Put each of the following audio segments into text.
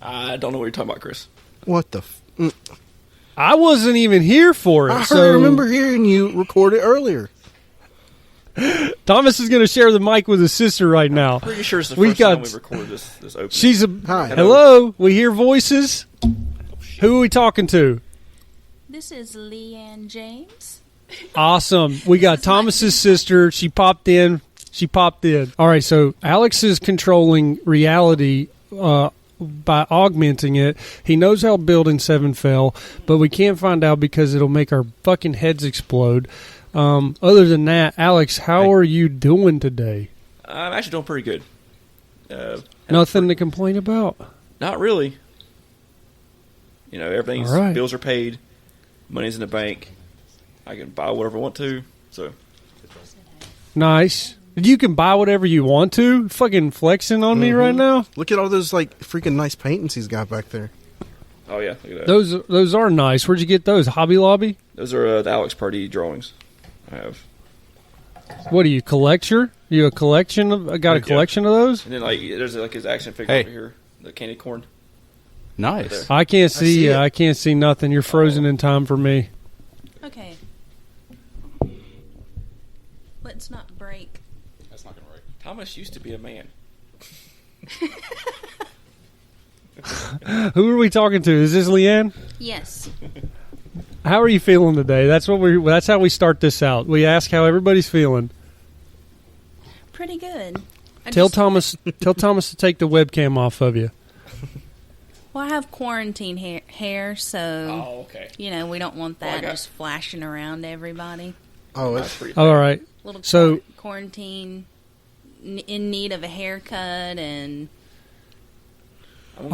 I don't know what you're talking about, Chris. What the? I wasn't even here for it. I remember hearing you record it earlier. Thomas is going to share the mic with his sister right now. Pretty sure it's the first time we recorded this opening. Hi. Hello. We hear voices. Who are we talking to? This is Leanne James. Awesome. We got Thomas's sister. She popped in. All right, so Alex is controlling reality by augmenting it. He knows how Building 7 fell, but we can't find out because it'll make our fucking heads explode. Other than that, Alex, how are you doing today? I'm actually doing pretty good. Nothing to complain about? Not really. You know, everything's right. Bills are paid, money's in the bank. I can buy whatever I want to. So nice. You can buy whatever you want to. Fucking flexing on me right now. Look at all those like freaking nice paintings he's got back there. Oh yeah, look at that. Those are nice. Where'd you get those? Hobby Lobby? Those are the Alex Party drawings. I have. What are you, collector? You a collection of? Got a collection of those? And then like there's like his action figure over here, the candy corn. Nice. I can't see. I can't see nothing. You're frozen in time for me. Okay. Let's not break. That's not gonna work. Thomas used to be a man. Who are we talking to? Is this Leanne? Yes. How are you feeling today? That's how we start this out. We ask how everybody's feeling. Pretty good. Tell Thomas to take the webcam off of you. Well, I have quarantine hair, so okay. You know, we don't want that just flashing around to everybody. Oh, that's pretty. All right. Little quarantine in need of a haircut and.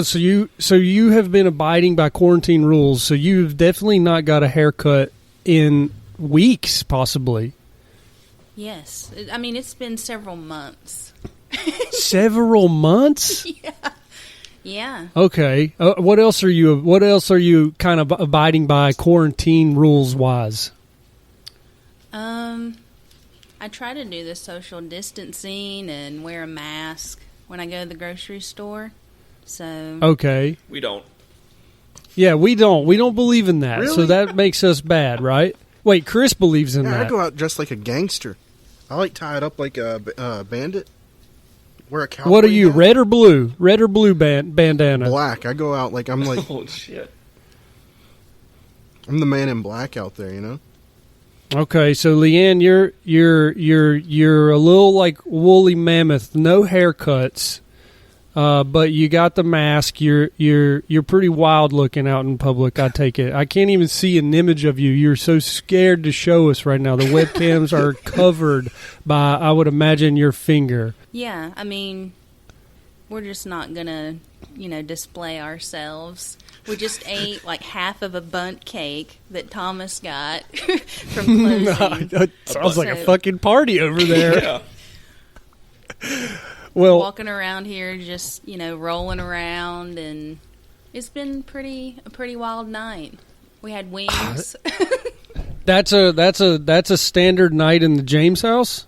So you have been abiding by quarantine rules. So you've definitely not got a haircut in weeks, possibly. Yes, I mean it's been several months. Several months? Yeah. Yeah. Okay. What else are you kind of abiding by quarantine rules wise? I try to do the social distancing and wear a mask when I go to the grocery store. So okay. We don't. Yeah, we don't. We don't believe in that. Really? So that makes us bad, right? Wait, Chris believes in that. I go out dressed like a gangster. I like tie it up like a bandit. Wear a cowboy. What are you, hat. red or blue? Red or blue bandana? Black. I go out like I'm like. Oh shit! I'm the man in black out there, you know. Okay, so Leanne, you're a little like woolly mammoth, no haircuts, but you got the mask. You're pretty wild looking out in public. I take it. I can't even see an image of you. You're so scared to show us right now. The webcams are covered by, I would imagine, your finger. yeah, I mean, we're just not gonna, display ourselves. We just ate like half of a bundt cake that Thomas got from closing. That sounds like a fucking party over there. Yeah. Well, walking around here, just rolling around, and it's been a pretty wild night. We had wings. that's a standard night in the James house.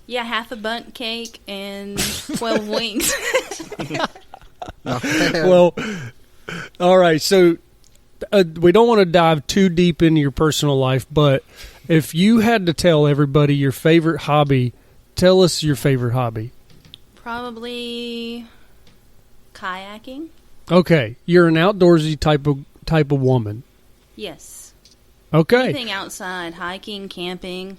Yeah, half a bundt cake and 12 wings. Well, all right. So we don't want to dive too deep into your personal life, but if you had to tell everybody your favorite hobby, tell us your favorite hobby. Probably kayaking. Okay, you're an outdoorsy type of woman. Yes. Okay. Anything outside, hiking, camping,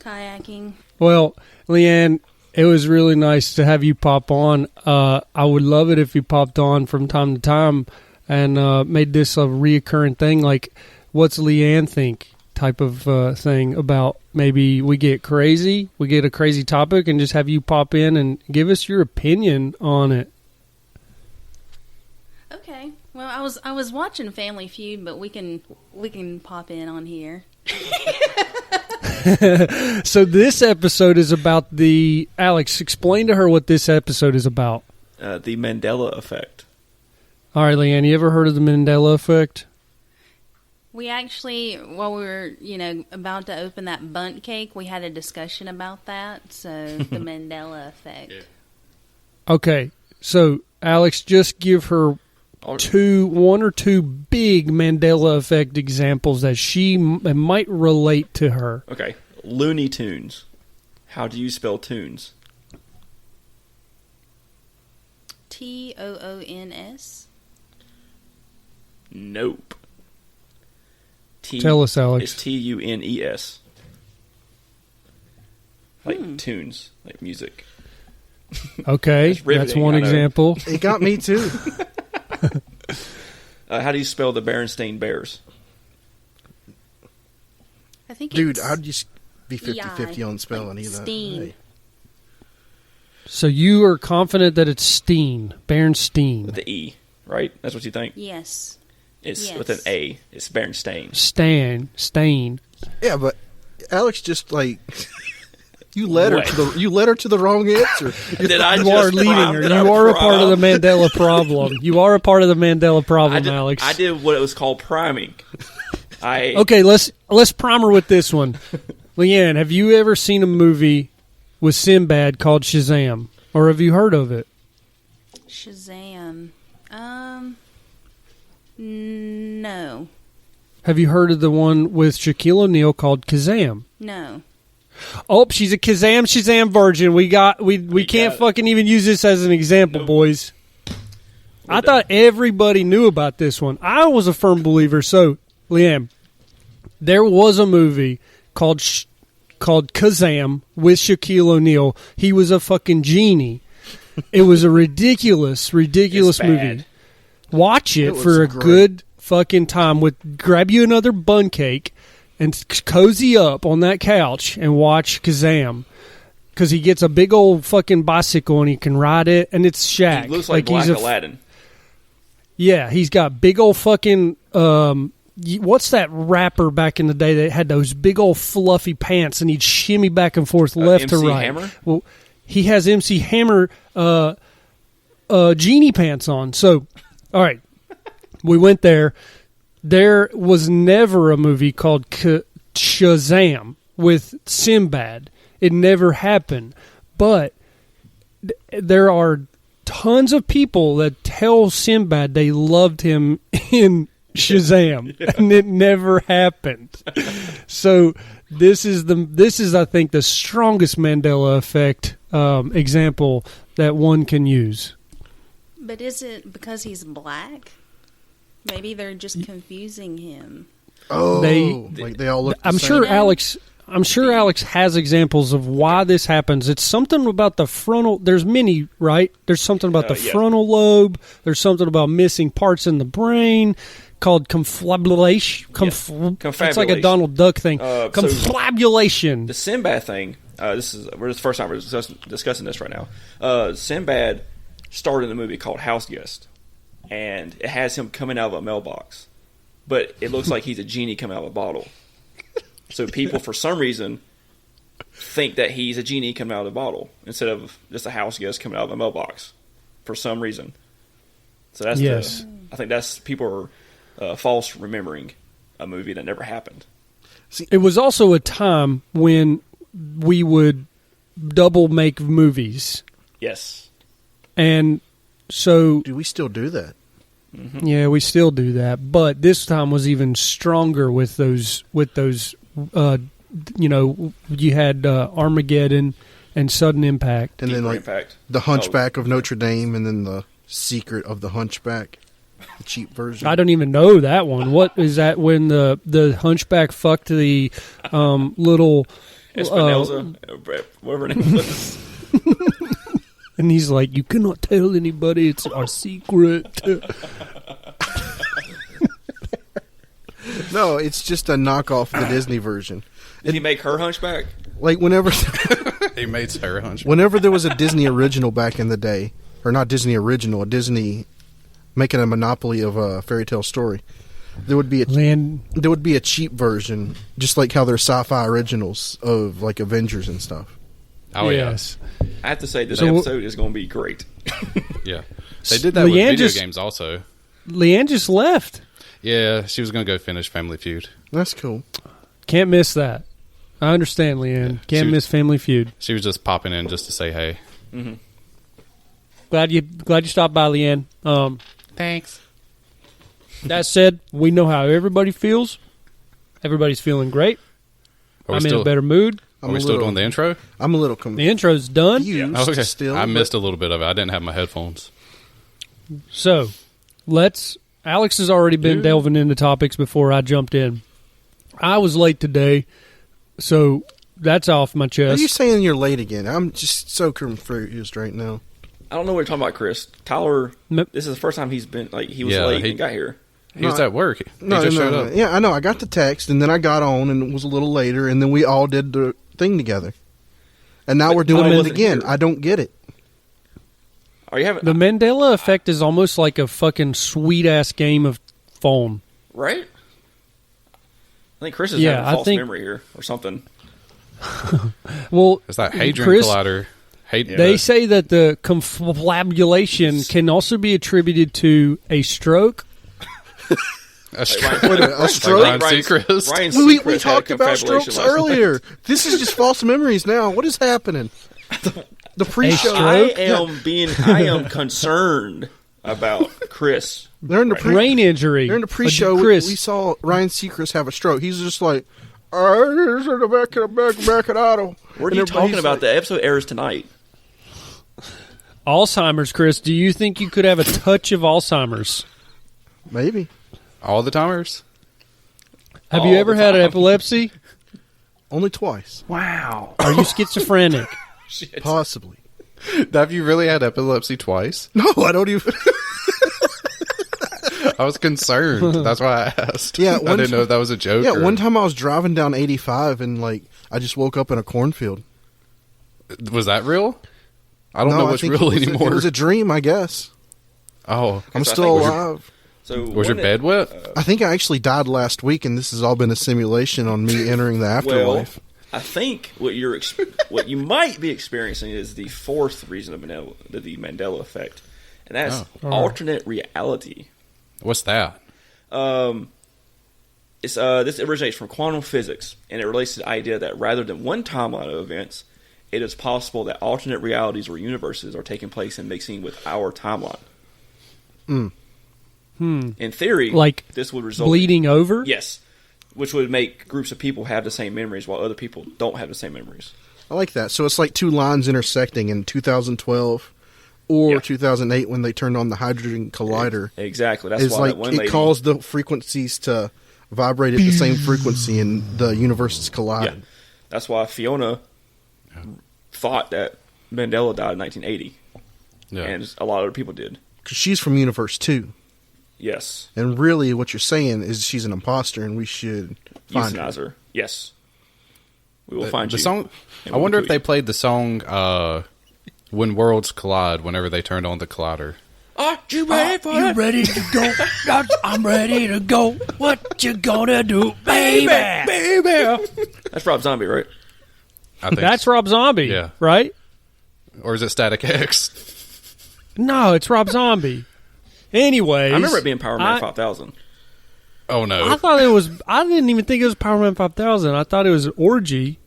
kayaking. Well, Leanne, it was really nice to have you pop on. I would love it if you popped on from time to time and made this a reoccurring thing, like what's Leanne think type of thing about maybe we get a crazy topic and just have you pop in and give us your opinion on it. Okay. Well, I was watching Family Feud, but we can pop in on here. So this episode is about Alex, explain to her what this episode is about. The Mandela Effect. All right, Leanne, you ever heard of the Mandela Effect? We actually, while we were, about to open that bundt cake, we had a discussion about that. So the Mandela Effect. Yeah. Okay, so Alex, just give her one or two big Mandela Effect examples that she might relate to her. Okay. Looney Tunes. How do you spell tunes? TOONS. Nope. Tell us, Alex. It's TUNES. Like tunes, like music. Okay, That's riveting, that's one I know. example. It got me too. How do you spell the Berenstain Bears? I think Dude, it's I'd just be 50-50 on spelling like either. Steen. Hey. So you are confident that it's Steen, Berenstain. With the E, right? That's what you think? Yes. It's Yes. with an A. It's Berenstain. Stain. Yeah, but Alex just like you led her to the wrong answer. Did I You just are leading prime? her. Did You I are a part of the prime? Mandela problem. You are a part of the Mandela problem, Alex. I did what it was called priming. Okay, let's prime her with this one. Leanne, have you ever seen a movie with Sinbad called Shazam? Or have you heard of it? Shazam. No. Have you heard of the one with Shaquille O'Neal called Kazam? No. Oh, she's a Shazam virgin. We can't got it. fucking even use this as an example, boys. I thought everybody knew about this one. I was a firm believer. So, Liam, there was a movie called Kazam with Shaquille O'Neal. He was a fucking genie. It was a ridiculous It's movie. bad. It Watch it was for a great. good fucking time. Grab you another bun cake and cozy up on that couch and watch Kazam. Because he gets a big old fucking bicycle and he can ride it, and it's Shaq. He looks like Black he's Aladdin. Yeah, he's got big old fucking. What's that rapper back in the day that had those big old fluffy pants and he'd shimmy back and forth left to MC right? Hammer? Well, he has MC Hammer genie pants on. So, all right, we went there. There was never a movie called Shazam with Sinbad. It never happened. But there are tons of people that tell Sinbad they loved him in Shazam, and it never happened. So this is I think the strongest Mandela Effect example that one can use. But is it because he's black? Maybe they're just confusing him. Oh, They- like they all look. The I'm same. sure Yeah. Alex has examples of why this happens. It's something about the frontal. There's many, right? There's something about the Yeah. frontal lobe. There's something about missing parts in the brain called confabulation. It's like a Confabulation. Donald Duck thing. So- Confabulation. The Sinbad thing, we're the first time we're discussing this right now. Sinbad starred in a movie called House Guest, and it has him coming out of a mailbox, but it looks like he's a genie coming out of a bottle. So people, for some reason, think that he's a genie coming out of a bottle instead of just a house guest coming out of a mailbox. For some reason, so that's Yes. I think that's people are false remembering a movie that never happened. It was also a time when we would double make movies, Yes. and so Do we still do that? yeah, we still do that. But this time was even stronger with those. You had Armageddon and Sudden Impact. And then Deeper like Impact. the Hunchback of Notre Dame, and then the Secret of the Hunchback, the cheap version. I don't even know that one. What is that? When the Hunchback fucked the little Espinosa, whatever her name was. and he's like, "You cannot tell anybody. It's our secret." No, it's just a knockoff of the Disney version. Did he make her hunchback? Like whenever He made Sarah Hunch. whenever there was a Disney original back in the day, or not Disney original, a Disney making a monopoly of a fairy tale story, there would be a cheap version, just like how there's sci-fi originals of like Avengers and stuff. Oh yes. I have to say this So- episode is going to be great. yeah. They did that with Leanne video just- games also. Leanne just left. Yeah, she was going to go finish Family Feud. That's cool. Can't miss that. I understand, Leanne. Yeah. Can't She- miss Family Feud. She was just popping in just to say hey. Glad you stopped by, Leanne. Thanks. That said, we know how everybody feels. Everybody's feeling great. I'm in a better mood. Are we still doing the intro? I'm a little The intro's done. confused. Okay. Still, I missed a little bit of it. I didn't have my headphones. So, Alex has already been delving into topics before I jumped in. I was late today, so that's off my Are chest. you saying you're late again? I'm just so confused right now. I don't know what you're talking about, Chris. Tyler, Nope. this is the first time he was late and got here. He was at work. He just showed up. Yeah, I know. I got the text, and then I got on, and it was a little later, and then we all did the thing together. And now we're doing I it wasn't again. here. I don't get it. Are you having The Mandela Effect is almost like a fucking sweet-ass game of phone. right? I think Chris is Yeah, having I a false think- memory here or something. Well, It's that Hadron Chris, Collider. they say that the confabulation can also be attributed to a stroke. a stroke. Wait a minute, a stroke? Ryan Seacrest. Ryan We Seacrest had talked a about confabulation strokes last night. earlier. This is just false memories now. What is happening? The pre-show. I am concerned about Chris. They're in the pre- Brain injury. They're in the pre-show. Chris, We saw Ryan Seacrest have a stroke. He's just like, "This is the back of the auto." What are you talking about? The episode airs tonight. Alzheimer's, Chris. Do you think you could have a touch of Alzheimer's? Maybe. All the timers. Have you ever had epilepsy? Only twice. Wow. Are you schizophrenic? Possibly. Have you really had epilepsy twice? No, I don't even. I was concerned. That's why I asked. Yeah, I didn't know if that was a joke. Yeah, or- one time I was driving down 85 and I just woke up in a cornfield. Was that real? I don't know what's I think real it was anymore. It was a dream, I guess. Oh, I'm So I still think- alive. So was your bed wet? I think I actually died last week, and this has all been a simulation on me entering the Well, afterlife. I think what you might be experiencing is the fourth reason of the Mandela Effect, and that's alternate reality. What's that? This originates from quantum physics, and it relates to the idea that rather than one timeline of events, it is possible that alternate realities or universes are taking place and mixing with our timeline. In theory, Like this would result bleeding over? Yes, which would make groups of people have the same memories while other people don't have the same memories. I like that. So it's like two lines intersecting in 2012 or Yeah. 2008 when they turned on the Hydrogen Collider. Exactly. That's It's why like that one it lady caused the frequencies to vibrate at the same frequency, and the universes collided. Yeah, that's why Fiona thought that Mandela died in 1980, Yeah. and a lot of other people did. Because she's from Universe 2. Yes, And really, what you're saying is she's an imposter, and we should find euthanize her. her. Yes, we will find the you. song. and I we'll wonder kill if they you. played the song "When Worlds Collide" whenever they turned on the collider. Are you ready for You it? ready to go? I'm ready to go. What you gonna do, baby? That's Rob Zombie, right? I think That's Rob Zombie, Yeah. right? or is it Static X? No, it's Rob Zombie. Anyways, I remember it being Power Man I- 5000. Oh no! I thought it was. I didn't even think it was Power Man 5000. I thought it was Orgy.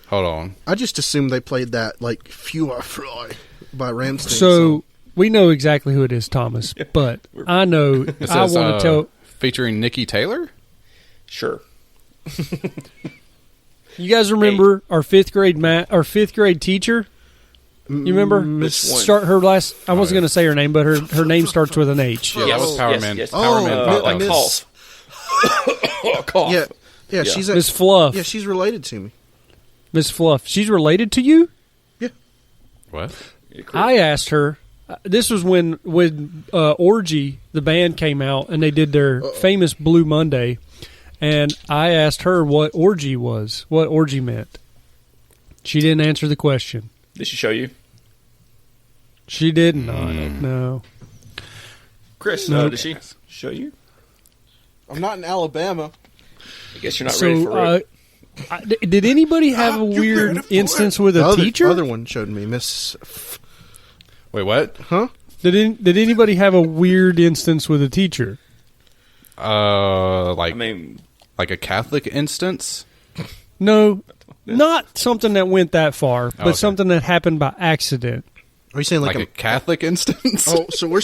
Hold on. I just assumed they played that, like, Few Are Fly by Ramstein. So we know exactly who it is, Thomas. But I know. It I says, want to tell. featuring Nikki Taylor. Sure. You guys remember our fifth grade teacher? You remember? Miss one? Start her last. I wasn't going to say her name, but her name starts with an H. Yeah, that was Power yes, Man. yes. Power Oh, Man. like 5000. Miss- Cough. Yeah, she's a, Miss Fluff. yeah, she's related to me. Miss Fluff. She's related to you? What? I asked her. This was when Orgy, the band, came out and they did their famous Blue Monday, and I asked her what Orgy was, what Orgy meant. She didn't answer the question. Did she show you? She did not. No. Chris, No. did she show you? I'm not in Alabama. I guess you're not ready for it. Did anybody have a weird instance with a teacher? The other one showed me, Miss. Wait, what? Huh? Did anybody have a weird instance with a teacher? Like I mean, like a Catholic instance. No, not something that went that far, but Okay. something that happened by accident. Are you saying like a Catholic instance? Oh, so we're